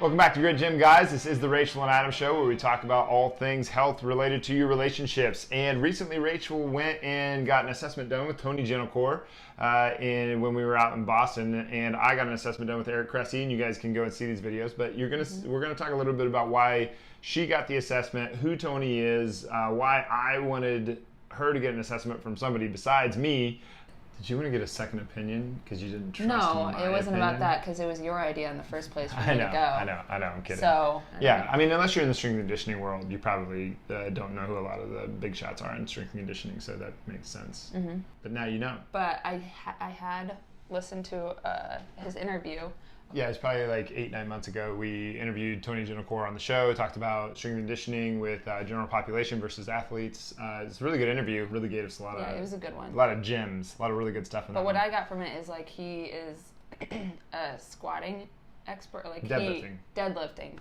Welcome back to Grit Gym, guys. This is the Rachael and Adam Show, where we talk about all things health related to your relationships. And recently, Rachael went and got an assessment done with Tony Gentilcore when we were out in Boston, and I got an assessment done with Eric Cressy. And you guys can go and see these videos. But we're gonna talk a little bit about why she got the assessment, who Tony is, why I wanted her to get an assessment from somebody besides me. Did you want to get a second opinion because you didn't trust No, my it wasn't opinion? about that because it was your idea in the first place for me I know, to go. I know, I'm kidding. So, yeah, I mean, unless you're in the strength and conditioning world, you probably don't know who a lot of the big shots are in strength and conditioning, so that makes sense. Mm-hmm. But now you know. But I had listened to his interview. Yeah, it's probably like 8-9 months ago. We interviewed Tony Gentilcore on the show, talked about strength and conditioning with general population versus athletes. It's a really good interview, really gave us a lot of... Yeah, it was a good one. A lot of gems, a lot of really good stuff in that But what one. I got from it is like he is a squatting expert, like Deadlifting.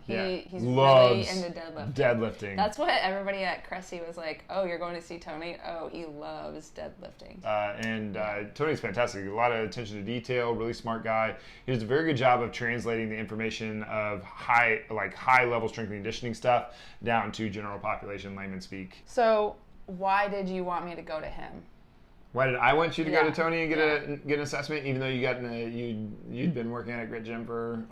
He's Loves really into deadlifting. Deadlifting. That's what everybody at Cressy was like, oh, you're going to see Tony? Oh, he loves deadlifting. Tony's fantastic. A lot of attention to detail, really smart guy. He does a very good job of translating the information of high level strength and conditioning stuff down to general population layman speak. So why did you want me to go to him? Why did I want you to go to Tony and get an assessment, even though you got you'd been working at a Grit Gym for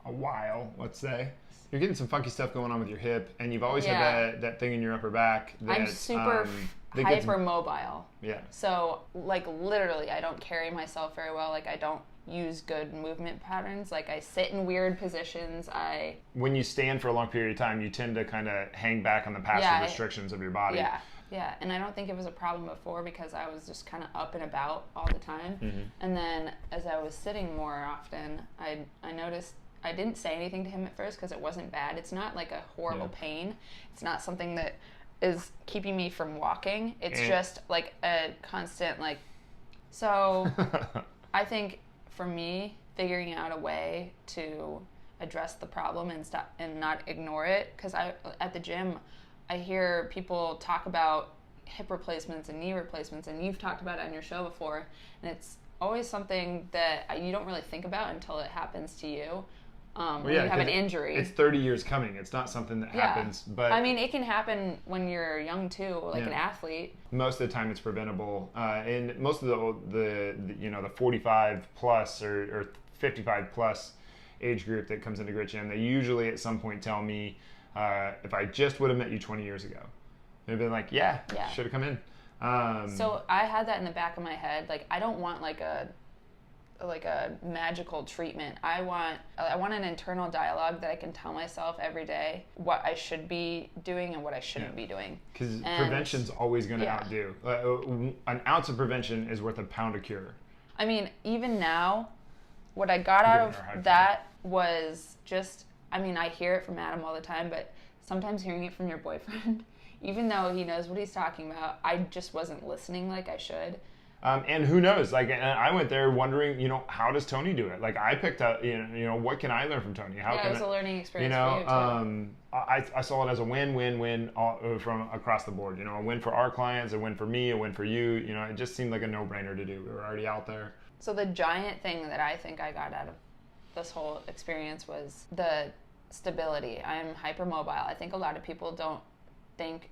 a while, let's say? You're getting some funky stuff going on with your hip, and you've always had that thing in your upper back. I'm super hypermobile. Yeah. So, like, literally, I don't carry myself very well. Like, I don't use good movement patterns. Like, I sit in weird positions. When you stand for a long period of time, you tend to kind of hang back on the passive restrictions of your body. Yeah, and I don't think it was a problem before because I was just kind of up and about all the time. Mm-hmm. And then as I was sitting more often, I noticed I didn't say anything to him at first because it wasn't bad. It's not like a horrible pain. It's not something that is keeping me from walking. It's just like a constant So I think for me, figuring out a way to address the problem and not ignore it, because at the gym, I hear people talk about hip replacements and knee replacements, and you've talked about it on your show before, and it's always something that you don't really think about until it happens to you. When you have an injury. It's 30 years coming. It's not something that happens. But I mean, it can happen when you're young too, like an athlete. Most of the time, it's preventable. And most of the 45 plus or 55 plus age group that comes into Grit Gym, they usually at some point tell me, if I just would have met you 20 years ago, they'd been like, yeah. Should have come in. So I had that in the back of my head. Like, I don't want like a magical treatment. I want an internal dialogue that I can tell myself every day what I should be doing and what I shouldn't be doing. Because prevention's always going to outdo. An ounce of prevention is worth a pound of cure. I mean, even now, what I got out of that was just, I mean, I hear it from Adam all the time, but sometimes hearing it from your boyfriend, even though he knows what he's talking about, I just wasn't listening like I should. And who knows? Like, and I went there wondering, how does Tony do it? Like, I picked up, what can I learn from Tony? How can it was a learning experience for you too. I saw it as a win-win-win from across the board. A win for our clients, a win for me, a win for you. It just seemed like a no-brainer to do. We were already out there. So the giant thing that I think I got out of this whole experience was the stability. I'm hypermobile. I think a lot of people don't think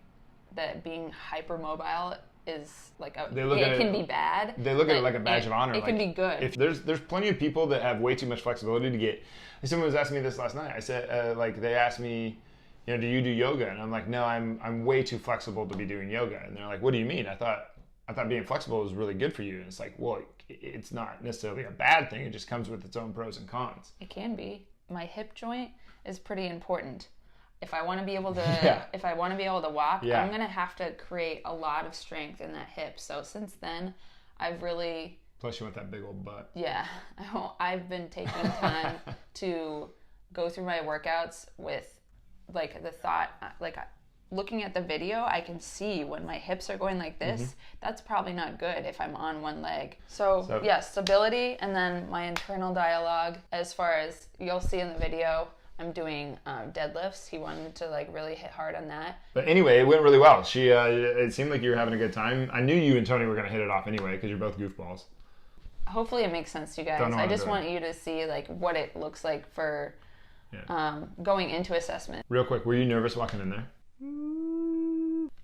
that being hypermobile is like it can be bad. They look at it like a badge of honor. It can be good. If there's plenty of people that have way too much flexibility to get. Someone was asking me this last night. I said they asked me, do you do yoga? And I'm like, no, I'm way too flexible to be doing yoga. And they're like, what do you mean? I thought being flexible was really good for you. And it's like, well, it's not necessarily a bad thing. It just comes with its own pros and cons. It can be. My hip joint is pretty important. If I want to be able to walk, I'm going to have to create a lot of strength in that hip. So since then, I've really... Plus you want that big old butt. Yeah. I've been taking time to go through my workouts with like the thought, like looking at the video, I can see when my hips are going like this. Mm-hmm. That's probably not good if I'm on one leg. So yeah, stability, and then my internal dialogue as far as you'll see in the video. I'm doing deadlifts. He wanted to like really hit hard on that. But anyway, it went really well. It seemed like you were having a good time. I knew you and Tony were going to hit it off anyway because you're both goofballs. Hopefully it makes sense to you guys. I just want you to see like what it looks like for going into assessment. Real quick, were you nervous walking in there?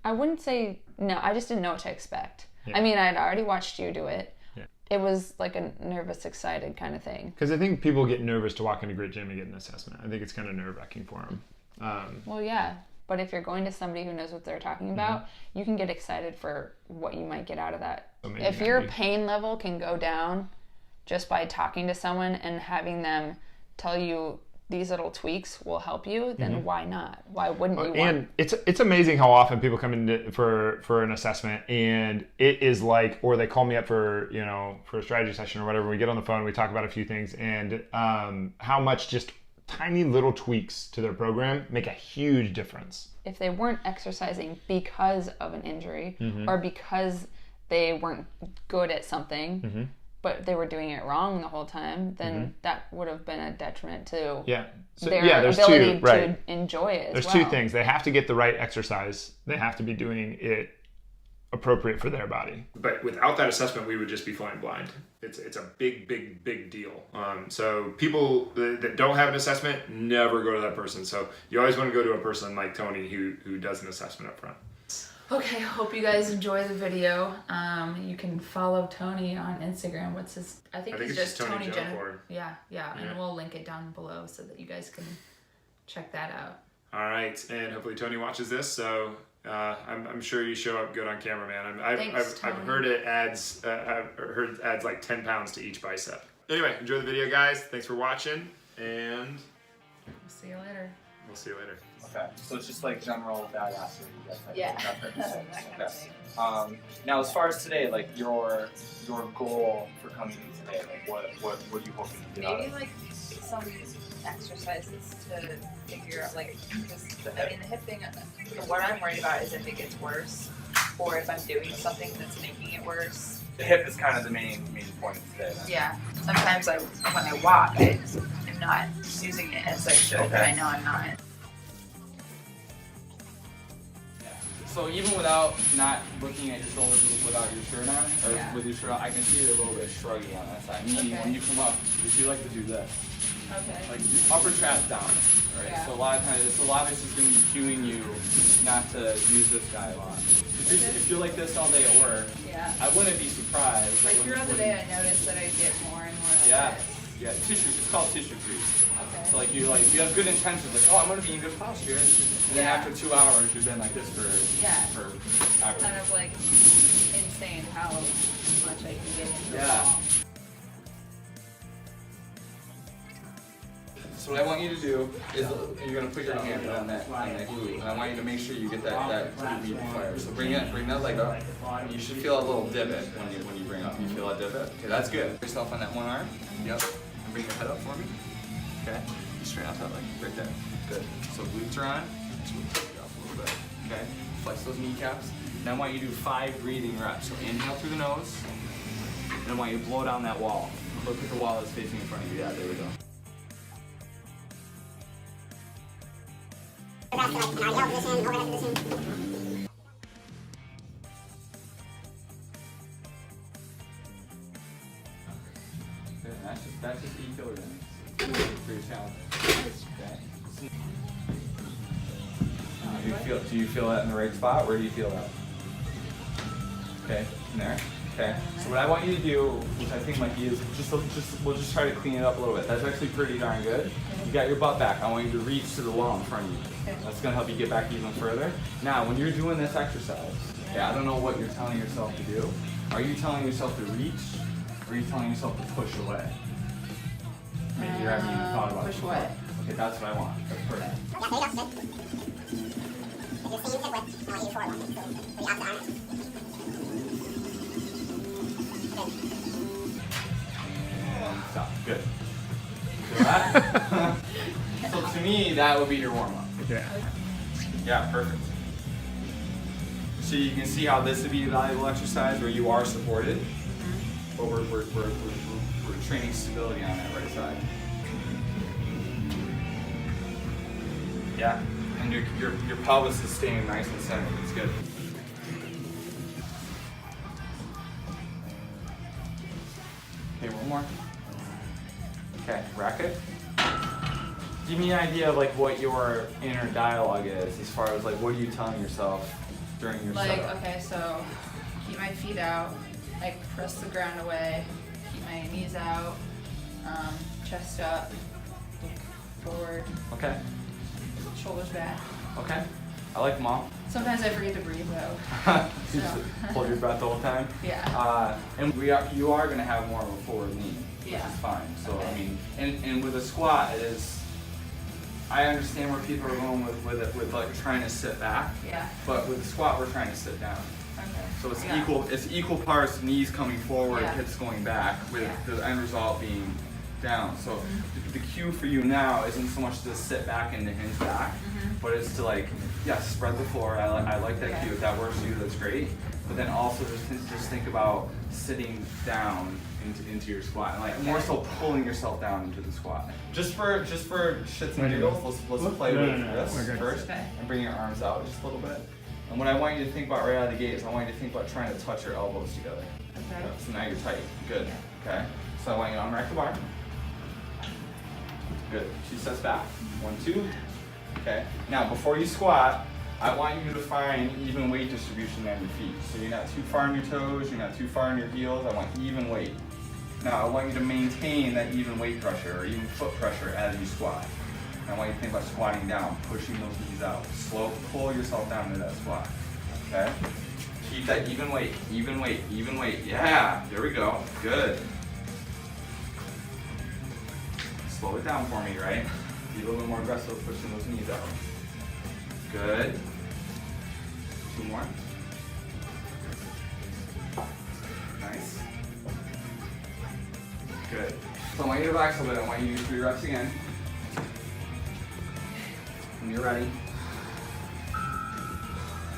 I wouldn't say no. I just didn't know what to expect. Yeah. I mean, I'd already watched you do it. Yeah. It was like a nervous, excited kind of thing. Because I think people get nervous to walk in a great gym and get an assessment. I think it's kind of nerve-wracking for them. Well, yeah. But if you're going to somebody who knows what they're talking about, you can get excited for what you might get out of that. Amazing. If your pain level can go down just by talking to someone and having them tell you these little tweaks will help you, then why not? Why wouldn't you want? And it's amazing how often people come in for an assessment, and it is like, or they call me up for a strategy session or whatever. We get on the phone, we talk about a few things, and how much just tiny little tweaks to their program make a huge difference. If they weren't exercising because of an injury or because they weren't good at something, but they were doing it wrong the whole time, then that would have been a detriment to their ability to enjoy it There's two things. They have to get the right exercise. They have to be doing it appropriate for their body. But without that assessment, we would just be flying blind. It's a big deal. So people that don't have an assessment, never go to that person. So you always want to go to a person like Tony who does an assessment up front. Okay, hope you guys enjoy the video. You can follow Tony on Instagram. What's his? I think it's just Tony Gentilcore. Yeah, and we'll link it down below so that you guys can check that out. All right, and hopefully Tony watches this. So I'm sure you show up good on camera, man. I've heard it adds. I've heard it adds like 10 pounds to each bicep. Anyway, enjoy the video, guys. Thanks for watching, and we'll see you later. We'll see you later. Okay, so it's just like general badassery. Yeah. Now, as far as today, like your goal for coming in today, like what are you hoping to get out of it? Maybe like some exercises to figure out, like, I mean, the hip thing. What I'm worried about is if it gets worse, or if I'm doing something that's making it worse. The hip is kind of the main point of today. Then. Yeah. Sometimes when I walk, I'm not using it as I should, but I know I'm not. So even without not looking at your shoulders without your shirt on, or with your shirt on, I can see you're a little bit shruggy on that side. Meaning when you come up, you like to do this. Okay. Like upper trap down, right? Yeah. So a lot of times, it's just going to be cueing you not to use this guy a lot. If you're like this all day at work, I wouldn't be surprised. Like throughout the day, I noticed that I get more and more. Yeah, tissue. It's called tissue crease. Okay. So like you have good intentions, like I'm gonna be in good posture, and then after 2 hours you've been like this for hours. Kind of like insane how much I can get into the ball. So what I want you to do is you're gonna put your hand on that glue, and I want you to make sure you get that glue fire. So bring that leg up. You should feel a little divot when you bring up. You feel that divot? Okay, that's good. Put yourself on that one arm. Yep. And bring your head up for me. Okay. Straight out that leg. Right there. Good. So glutes are on. Scoot it up a little bit. Okay. Flex those kneecaps. Now I want you to do 5 breathing reps. So inhale through the nose. And I want you to blow down that wall. Look at the wall that's facing in front of you. Yeah, there we go. That's just 8 kilograms. Pretty challenging. Okay. Do you feel that in the right spot? Where do you feel that? Okay, in there. Okay. So what I want you to do, which I think might be, is we'll just try to clean it up a little bit. That's actually pretty darn good. You got your butt back. I want you to reach to the wall in front of you. That's gonna help you get back even further. Now, when you're doing this exercise, I don't know what you're telling yourself to do. Are you telling yourself to reach, or are you telling yourself to push away? Maybe you haven't even thought about it. Push away. Okay, that's what I want. That's perfect. And stop. Good. Feel that? So to me, that would be your warm-up. Yeah. Yeah, perfect. So you can see how this would be a valuable exercise where you are supported, but we're training stability on that right side. Yeah, and your pelvis is staying nice and centered. It's good. Okay, one more. Okay, rack it. give me an idea of like what your inner dialogue is as far as like what are you telling yourself during your Like, setup? okay, so keep my feet out, like press the ground away, keep my knees out, chest up, look forward, Okay. shoulders back. Okay. I like them all. Sometimes I forget to breathe though. You just hold your breath the whole time. Yeah. And you are gonna have more of a forward knee, which Yeah. is fine. So Okay. I mean, and with a squat, it is. I understand where people are going with like trying to sit back, Yeah. but with the squat, we're trying to sit down. Okay. So it's Yeah. equal. It's equal parts knees coming forward, Yeah. hips going back, with Yeah. the end result being down. So the cue for you now isn't so much to sit back and to hinge back, but it's to like, yeah, spread the floor. I like that Yeah. cue. If that works for you, that's great. But then also just think about sitting down into your squat, and like more so pulling yourself down into the squat. Just for shits and giggles, let's play with this first, Okay. and bring your arms out just a little bit. And what I want you to think about right out of the gate is I want you to think about trying to touch your elbows together. Okay. So now you're tight. Good. Okay. So I want you to unrack the bar. Good. 2 steps back. 1, 2. Okay. Now before you squat, I want you to find even weight distribution on your feet. So you're not too far on your toes, you're not too far on your heels. I want even weight. Now I want you to maintain that even weight pressure or even foot pressure as you squat. And I want you to think about squatting down, pushing those knees out. Slow, pull yourself down to that squat. Okay? Keep that even weight, even weight, even weight. Yeah, there we go. Good. Slow it down for me, right? Be a little bit more aggressive pushing those knees out. Good. 2 more. Nice. Good. So I want you to relax a little bit. I want you to do 3 reps again. When you're ready.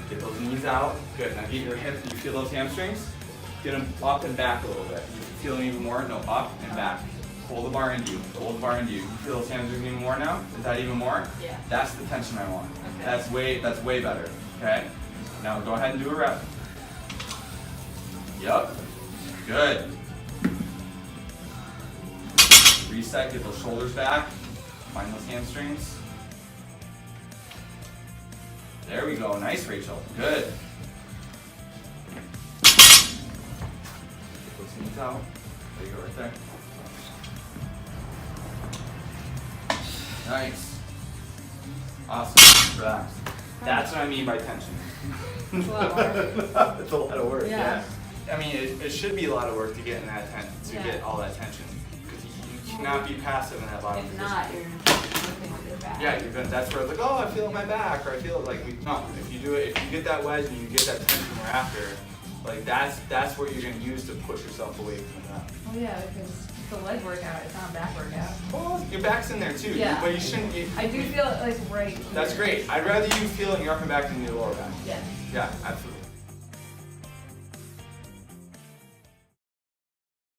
Get those knees out. Good. Now get your hips. Do you feel those hamstrings? Get them up and back a little bit. You feel them even more? No, up and back. Pull the bar into you. Pull the bar into you. You feel those hamstrings even more now? Is that even more? Yeah. That's the tension I want. Okay. That's way better. Okay? Now go ahead and do a rep. Yup. Good. Reset, get those shoulders back. Find those hamstrings. There we go. Nice, Rachel. Good. Get those knees out. There you go, right there. Nice. Awesome. Relax. That's what I mean by tension. It's a lot of work. It's a lot of work. Yeah. I mean, it should be a lot of work to get in that get all that tension. Because you cannot be passive in that bottom If position. not, you're working with your back. Yeah, you're gonna. That's where it's like, oh, I feel it in my back, or I feel it like no. If you do it, if you get that wedge and you get that tension we're after, like that's what you're gonna use to push yourself away from that. Oh yeah, because it's a leg workout, it's not a back workout. Well, your back's in there too. Yeah. But you shouldn't. I do feel it like right here. That's great. I'd rather you feel it in your upper back than your lower back. Yeah. Yeah, absolutely.